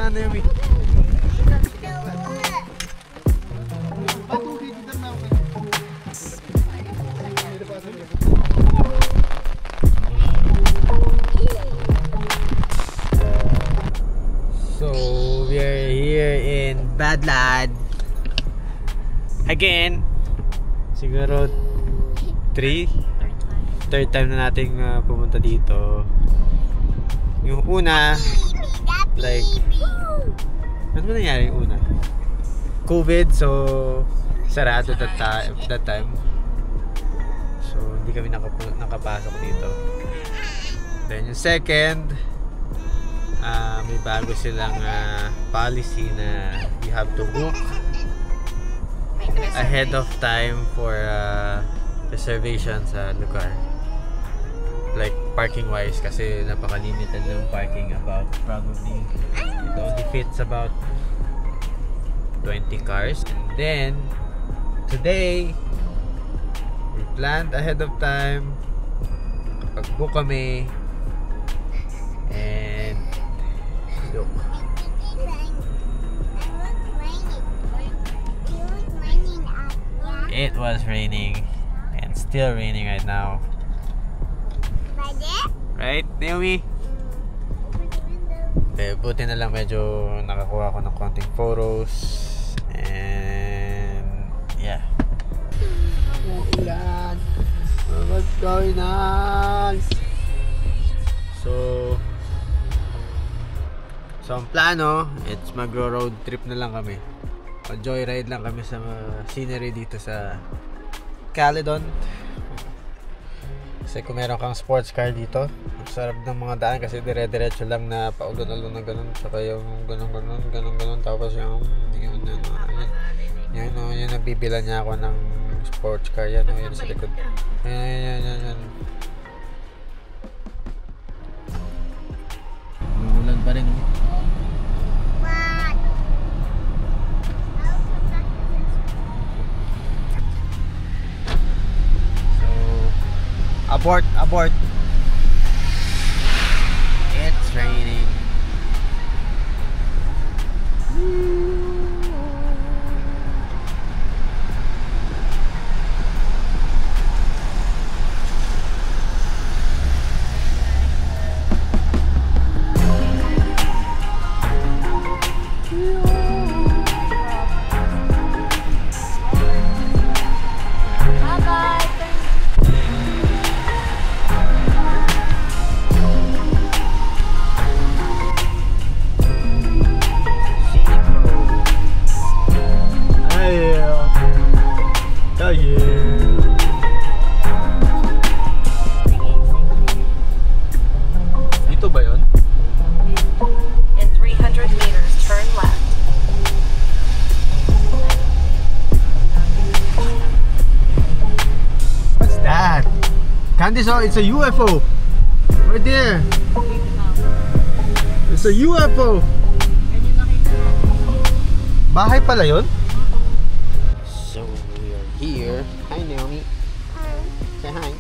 na, Naomi. So, we are here in Badland. Again, siguro third time na nating pumunta dito. Yung una, like, ano ba nangyari yung una? COVID, so sarado that time. So, hindi kami nakapasok dito. Then yung second, may bago silang policy na you have to book ahead of time for reservation sa lugar, like parking wise, kasi napaka-limited ng parking. About probably it only fits about 20 cars. And then today we planned ahead of time, nakapag-book kami, and look, it was raining and still raining right now. Right, Naomi? Buti na lang medyo nakakuha ko ng konting photos. And yeah. Ulan. What's going on? So ang plano, it's magro-road trip na lang kami. Joyride lang kami sa scenery dito sa Caledon. Kasi kung meron kang sports car dito, ang sarap ng mga daan kasi dire-diretso lang na paulon-alon na ganun, saka yung ganun, tapos yung nabibila niya ako ng sports car. Yan sa likod. Yan. Umulan pa rin. Abort. It's raining. Dito ba yun? In 300 meters, turn left. What's that? Candice, it's a UFO. Right there. It's a UFO. Bahay pala yun? So we are here. Hi, Naomi. Hi. Say hi.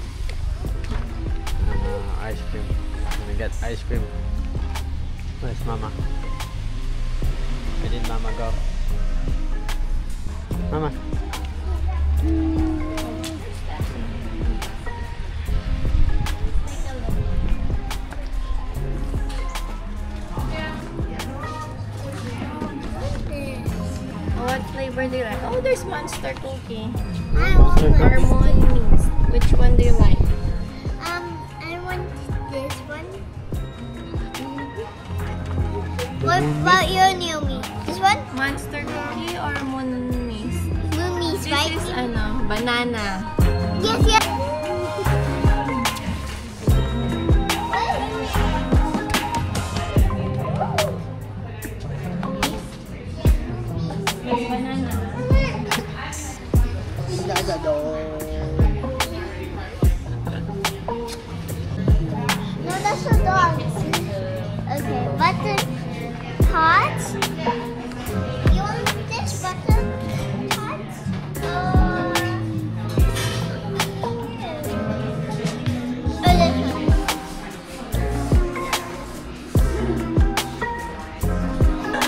Ice cream. I'm gonna get ice cream. Where's Mama? Where did Mama go? Mama. What flavor do you like? Oh, there's Monster Cookie. Monster cookie. Harmon Mix. Which one do you like? I want this one. What about you, Naomi? This one? Monster Cookie or Moon Mix? Moonmies, right? This is banana. Yes. Banana. No, that's a dog. Okay, butter tots. You want this butter tots? This one.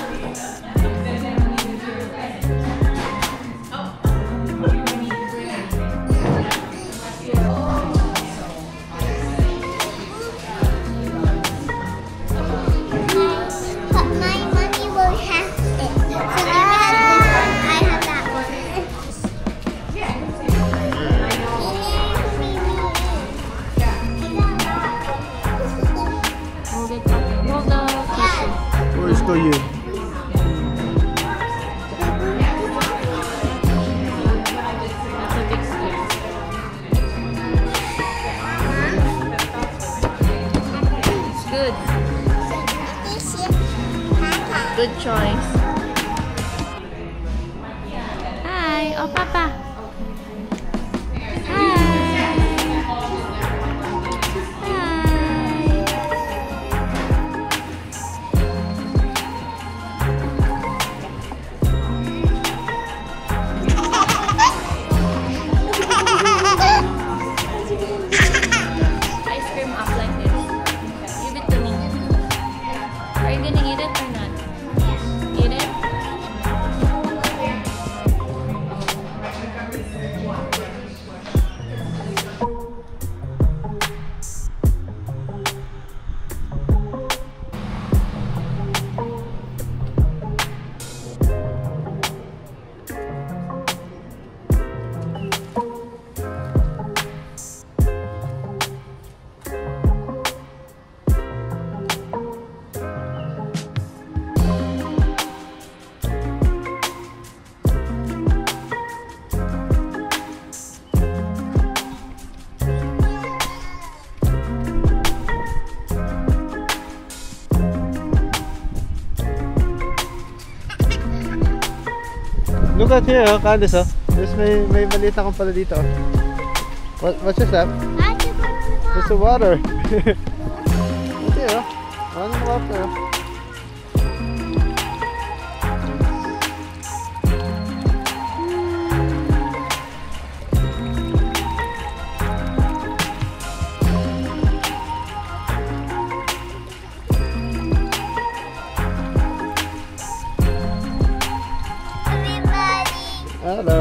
choice. Hi! Oh, Papa! Hi! Ice cream up like this. Give it to me. Are you gonna eat it or not? Eat it? Look at here, oh, Candice, oh. There's may maliit akong pala dito. What's this, Sam? It's the water. What's here, oh? Running water. Everybody. Hello.